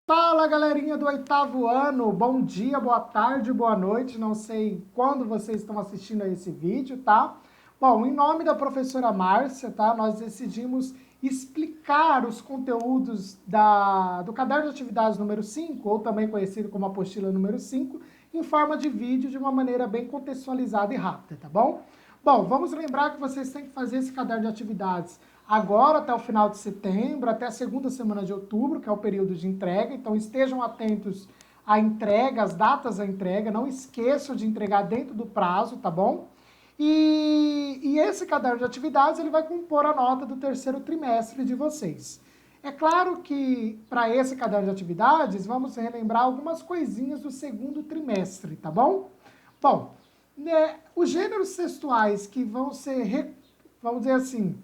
Fala, galerinha do oitavo ano, bom dia, boa tarde, boa noite, não sei quando vocês estão assistindo a esse vídeo, tá? Bom, em nome da professora Márcia, tá? Nós decidimos explicar os conteúdos do caderno de atividades número 5, ou também conhecido como apostila número 5, em forma de vídeo de uma maneira bem contextualizada e rápida, tá bom? Bom, vamos lembrar que vocês têm que fazer esse caderno de atividades agora até o final de setembro, até a segunda semana de outubro, que é o período de entrega. Então estejam atentos à entrega, às datas da entrega. Não esqueçam de entregar dentro do prazo, tá bom? E esse caderno de atividades ele vai compor a nota do terceiro trimestre de vocês. É claro que para esse caderno de atividades vamos relembrar algumas coisinhas do segundo trimestre, tá bom? Bom, né, os gêneros textuais que vão ser, vamos dizer assim,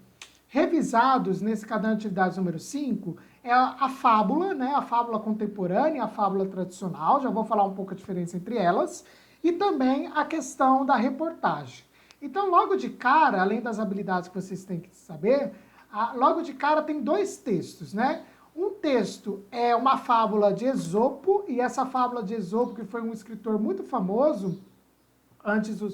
revisados nesse caderno de atividades número 5 é a fábula, né? A fábula contemporânea e a fábula tradicional, já vou falar um pouco a diferença entre elas, e também a questão da reportagem. Então, logo de cara, além das habilidades que vocês têm que saber, logo de cara tem dois textos, né? Um texto é uma fábula de Esopo, e essa fábula de Esopo, que foi um escritor muito famoso, antes do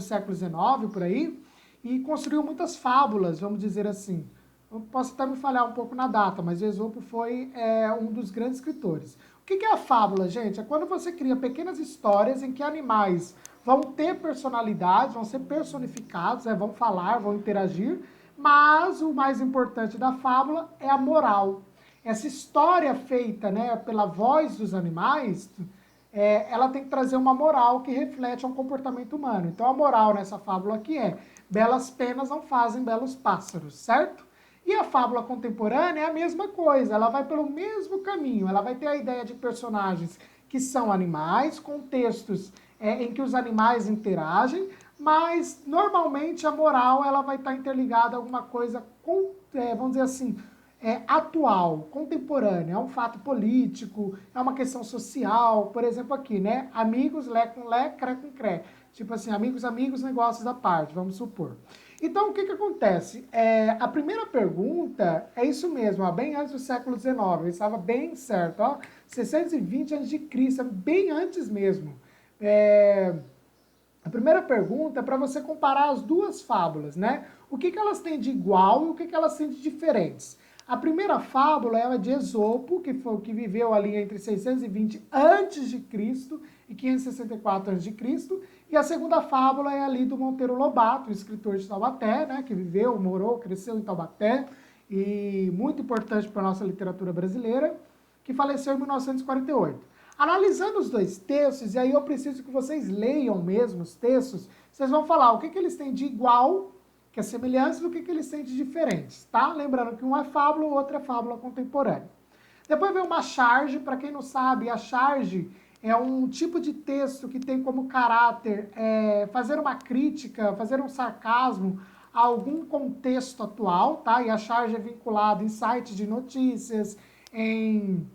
século XIX, por aí, e construiu muitas fábulas, vamos dizer assim. Eu posso até me falhar um pouco na data, mas Esopo foi um dos grandes escritores. O que é a fábula, gente? É quando você cria pequenas histórias em que animais vão ter personalidade, vão ser personificados, vão falar, vão interagir, mas o mais importante da fábula é a moral. Essa história feita, né, pela voz dos animais, ela tem que trazer uma moral que reflete um comportamento humano. Então a moral nessa fábula aqui é: belas penas não fazem belos pássaros, certo? E a fábula contemporânea é a mesma coisa, ela vai pelo mesmo caminho, ela vai ter a ideia de personagens que são animais, contextos em que os animais interagem, mas normalmente a moral ela vai estar interligada a alguma coisa, vamos dizer assim, atual, contemporânea, é um fato político, é uma questão social, por exemplo aqui, né? Amigos, lé com lé, cré com cré. Tipo assim, amigos, amigos, negócios à parte, vamos supor. Então, o que acontece? A primeira pergunta é isso mesmo, ó, bem antes do século XIX, ele estava bem certo, ó, 620 a.C., bem antes mesmo. A primeira pergunta é para você comparar as duas fábulas, né? O que elas têm de igual e o que elas têm de diferentes. A primeira fábula é a de Esopo, que viveu ali entre 620 a.C. e 564 a.C. E a segunda fábula é ali do Monteiro Lobato, o escritor de Taubaté, né, que viveu, morou, cresceu em Taubaté, e muito importante para a nossa literatura brasileira, que faleceu em 1948. Analisando os dois textos, e aí eu preciso que vocês leiam mesmo os textos, vocês vão falar o que eles têm de igual, que é semelhança, e o que eles têm de diferentes, tá? Lembrando que um é fábula, o outro é fábula contemporânea. Depois vem uma charge, para quem não sabe, a charge é um tipo de texto que tem como caráter fazer uma crítica, fazer um sarcasmo a algum contexto atual, tá? E a charge é vinculada em sites de notícias, em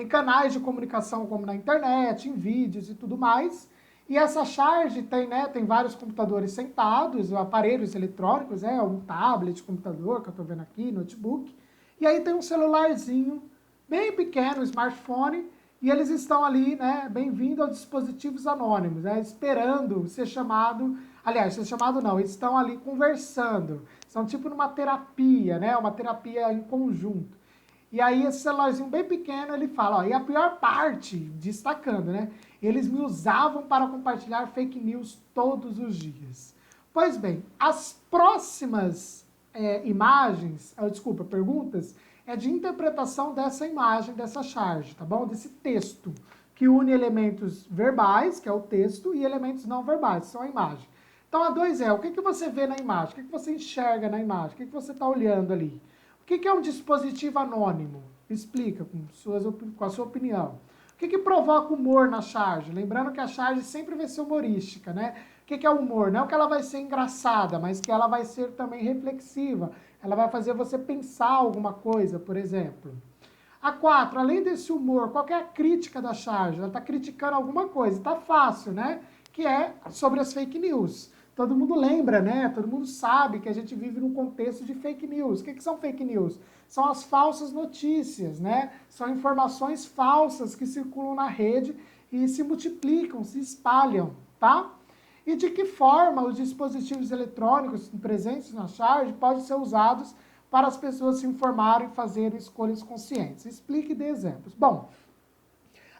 canais de comunicação como na internet, em vídeos e tudo mais. E essa charge tem vários computadores sentados, aparelhos eletrônicos, um tablet, computador que eu estou vendo aqui, notebook. E aí tem um celularzinho bem pequeno, um smartphone, e eles estão ali, né, bem-vindo aos dispositivos anônimos, né, esperando ser chamado, aliás, ser chamado não, eles estão ali conversando, são tipo numa terapia, né, uma terapia em conjunto. E aí esse celularzinho bem pequeno, ele fala, ó, e a pior parte, destacando, né? Eles me usavam para compartilhar fake news todos os dias. Pois bem, as próximas perguntas, é de interpretação dessa imagem, dessa charge, tá bom? Desse texto, que une elementos verbais, que é o texto, e elementos não verbais, que são a imagem. Então a 2 o que você vê na imagem? O que você enxerga na imagem? O que você está olhando ali? O que é um dispositivo anônimo? Explica com a sua opinião. O que provoca humor na charge? Lembrando que a charge sempre vai ser humorística, né? O que é o humor? Não que ela vai ser engraçada, mas que ela vai ser também reflexiva. Ela vai fazer você pensar alguma coisa, por exemplo. A 4, além desse humor, qual é a crítica da charge? Ela está criticando alguma coisa. Está fácil, né? Que é sobre as fake news. todo mundo lembra, né? Todo mundo sabe que a gente vive num contexto de fake news. O que são fake news? São as falsas notícias, né? São informações falsas que circulam na rede e se multiplicam, se espalham, tá? E de que forma os dispositivos eletrônicos presentes na charge podem ser usados para as pessoas se informarem e fazerem escolhas conscientes? Explique e dê exemplos. Bom,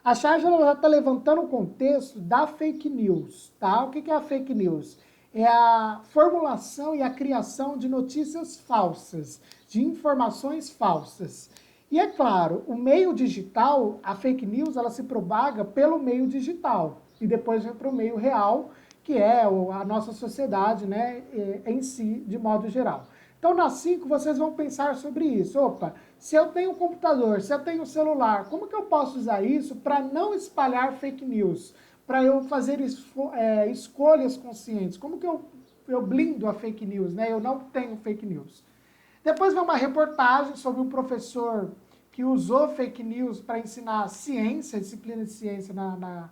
a charge já está levantando o contexto da fake news, tá? O que é a fake news? É a formulação e a criação de notícias falsas, de informações falsas. E é claro, o meio digital, a fake news, ela se propaga pelo meio digital e depois vem para o meio real, que é a nossa sociedade, né, em si, de modo geral. Então, na 5, vocês vão pensar sobre isso. Opa, se eu tenho um computador, se eu tenho um celular, como que eu posso usar isso para não espalhar fake news? Para eu fazer escolhas conscientes? Como que eu blindo a fake news, né? Eu não tenho fake news. Depois vem uma reportagem sobre um professor que usou fake news para ensinar ciência, disciplina de ciência na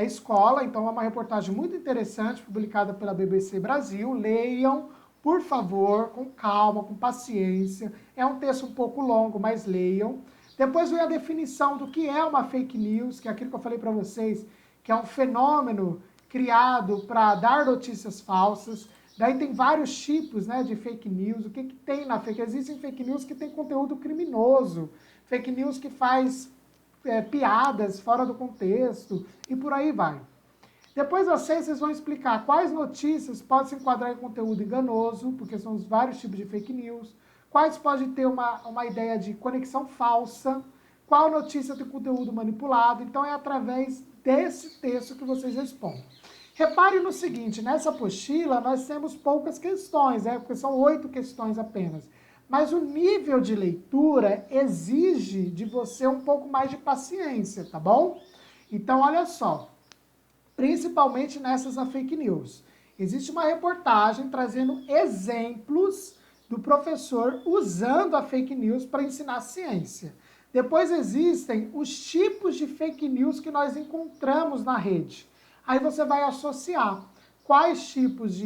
escola. Então, é uma reportagem muito interessante, publicada pela BBC Brasil. Leiam, por favor, com calma, com paciência. É um texto um pouco longo, mas leiam. Depois vem a definição do que é uma fake news, que é aquilo que eu falei para vocês, que é um fenômeno criado para dar notícias falsas. Daí tem vários tipos, né, de fake news. O que tem na fake news? Existem fake news que tem conteúdo criminoso, fake news que faz piadas fora do contexto e por aí vai. Depois vocês vão explicar quais notícias podem se enquadrar em conteúdo enganoso, porque são os vários tipos de fake news, quais podem ter uma ideia de conexão falsa, qual notícia tem conteúdo manipulado. Então é através desse texto que vocês respondem. Repare no seguinte, nessa apostila nós temos poucas questões, porque são 8 questões apenas. Mas o nível de leitura exige de você um pouco mais de paciência, tá bom? Então, olha só, principalmente nessas da fake news. Existe uma reportagem trazendo exemplos do professor usando a fake news para ensinar ciência. Depois existem os tipos de fake news que nós encontramos na rede. Aí você vai associar quais tipos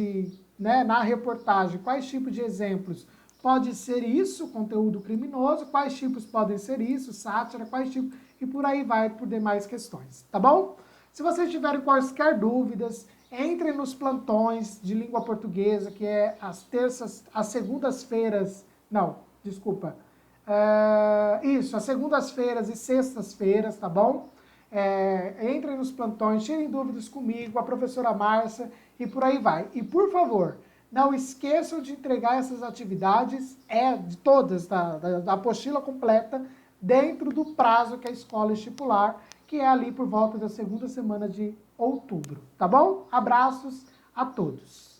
na reportagem, quais tipos de exemplos pode ser isso, conteúdo criminoso, quais tipos podem ser isso, sátira, quais tipos, e por aí vai por demais questões, tá bom? Se vocês tiverem quaisquer dúvidas, entrem nos plantões de língua portuguesa, que é às segundas-feiras, às segundas-feiras e sextas-feiras, tá bom? Entrem nos plantões, tirem dúvidas comigo, a professora Márcia, e por aí vai. E por favor, não esqueçam de entregar essas atividades, de todas, da apostila completa, dentro do prazo que a escola estipular, que é ali por volta da segunda semana de outubro, tá bom? Abraços a todos.